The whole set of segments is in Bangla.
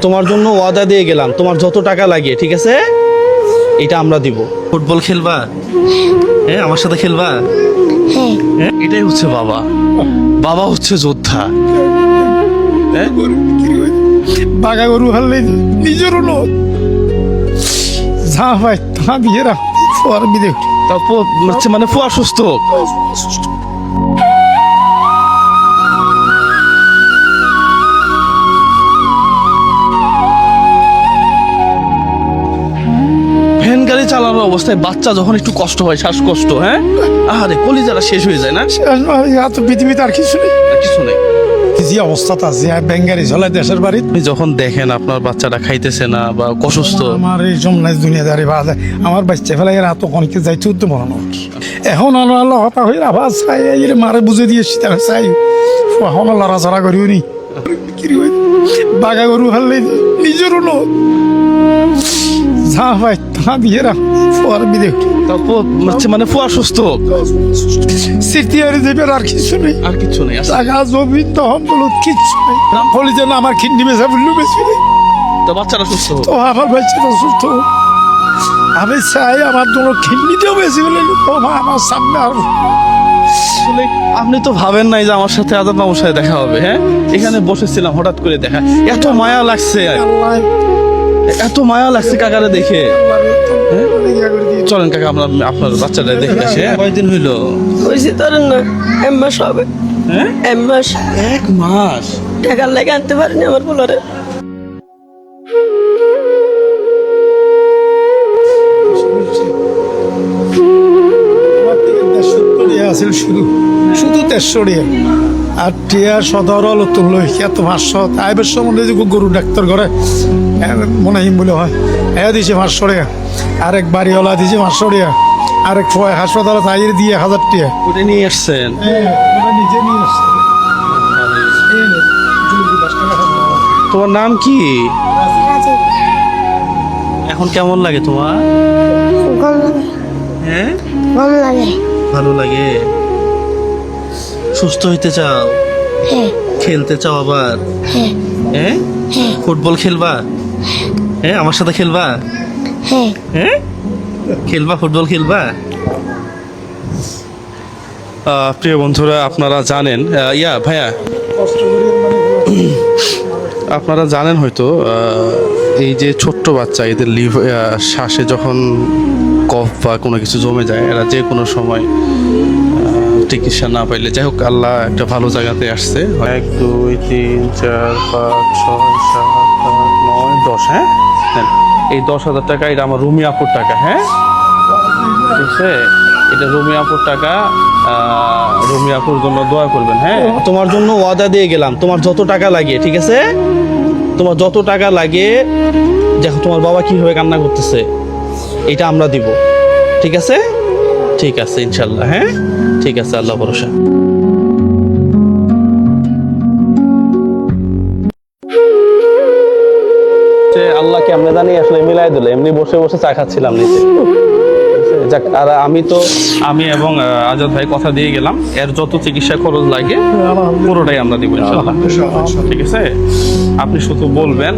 তোমার জন্য ওয়াদা দিয়ে গেলাম, তোমার যত টাকা লাগে, ঠিক আছে, এটা আমরা দিব। ফুটবল খেলবা? হ্যাঁ, আমার সাথে খেলবা? হ্যাঁ, এটাই হচ্ছে বাবা। বাবা হচ্ছে যোদ্ধা। হ্যাঁ, বাঘা গরু হারলে নিজেরও নয়, যা ভাই তা দিয়ে রাখ বিদে তারপর মানে ফুয়া সুস্থ। ভ্যান গাড়ি চালানোর অবস্থায় বাচ্চা যখন একটু কষ্ট হয়, শ্বাসকষ্ট, হ্যাঁ, আরে কলিজারা শেষ হয়ে যায় না? তো পৃথিবীতে আর কিছু নেই, আর কিছু নেই। যে অবস্থাটা আছে ব্যাঙ্গারি চলে দেশের বাড়ি। আপনি যখন দেখেন আপনার বাচ্চাটা খাইতেছে না বা অসুস্থ, আমার এই জমনাই দুনিয়াদারি বাজে আমার বাচ্চা ফেলাই এর এত কনকে যাইতে উঠতে মনে নয়। এখন আল্লাহ হতা হয়ে আবার চাই এর মারে বুঝে দিয়েছি তারা চাই এখন লড়াচড়া করিও নি বাঘা গরু হারলে নিজেরও নয়, যা ভাই তা দিয়ে রাখ বিদে তারপর মানে ফুয়া সুস্থ। স্মৃতি আর দেবে আর কিছু নেই, আর কিছু নেই। জায়গা জমি তখন বলো কিচ্ছু নেই। বলি যেন আমার খিন্ডি বেচা বললো বেশি নেই, তো বাচ্চাটা সুস্থ। তো আমার বাচ্চাটা সুস্থ। আমি চাই আমার জন্য খিন্ডিতেও বেশি বলে আমার সামনে আর আসলে আপনি তো ভাবেন নাই যে আমার সাথে আজাদ মামুর সাথে দেখা হবে। হ্যাঁ, এখানে বসেছিলাম, হঠাৎ করে দেখা, এত মায়া লাগছে, এত মায়া লাগছে কাকারে দেখে। চলেন কাকা, আমরা আপনার বাচ্চাটা দেখে আসি। কয়দিন হইলো? হয়েছে তোর না, 1 মাস হবে। হ্যাঁ, 1 মাস 1 মাস। টাকার লেগে আনতে পারিনি আমার পোলারে। আছিল শুধু শুধু 150 আর টিয়া সদরল তুললো এত 500 আইবের সম্বন্ধে যে গরু ডাক্তার করে মনে হিম বলে হয় এ দিছে 500 টাকা, আরেক বাড়িওয়ালা দিছে 500 টাকা, আরেক হাসপাতালে তাইরে দিয়ে 1000 টাকা। ওটা নিয়ে আসছেন? নিজে নিয়ে আসছে। তোমার নাম কি? এখন কেমন লাগে তোমার? হ্যাঁ, ভালো লাগে। ভালো লাগে। সুস্থ হইতে চাও? হ্যাঁ খেলতে চাও আবার? হ্যাঁ হ্যাঁ, হ্যাঁ ফুটবল খেলবা? হ্যাঁ, আমার সাথে খেলবা? হ্যাঁ হ্যাঁ, খেলবা, ফুটবল খেলবা? প্রিয় বন্ধুরা, আপনারা জানেন, ভাইয়া, আপনারা জানেন হয়তো, এই যে ছোট্ট বাচ্চা, এদের শ্বাসে যখন কফ বা কোনো কিছু জমে যায়, এরা যে কোনো সময় চিকিৎসা না পাইলে, যাই হোক, আল্লাহ একটা ভালো জায়গাতে আসছে। 1 2 3 4 5 6 7 8 9 10। হ্যাঁ, এই 10,000 টাকা এটা আমার রুমি আপুর টাকা। হ্যাঁ, ঠিক আছে, এটা রুমি আপুর টাকা। রুমি আপুর জন্য দোয়া করবেন। হ্যাঁ, তোমার জন্য ওয়াদা দিয়ে গেলাম, তোমার যত টাকা লাগে, ঠিক আছে, তোমার যত টাকা লাগে, দেখো তোমার বাবা কিভাবে কান্না করতেছে, এটা আমরা দিব, ঠিক আছে? ঠিক আছে, ইনশাল্লাহ। হ্যাঁ, ঠিক আছে, আল্লাহ ভরসা। আল্লাহকে আমরা জানি আসলে মিলাই দিল, এমনি বসে বসে চা খাচ্ছিলাম নিচে। যাক, আর আমি এবং আজাদ ভাই কথা দিয়ে গেলাম, এর যত চিকিৎসা খরচ লাগে পুরোটাই আমরা দিব ইনশাল্লাহ। ঠিক আছে, আপনি শুধু বলবেন,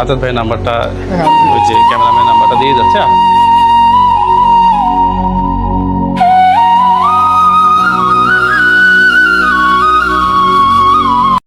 আজাদ ভাই নাম্বারটা, ওই যে ক্যামেরাম্যান নাম্বারটা দিয়ে যাচ্ছে।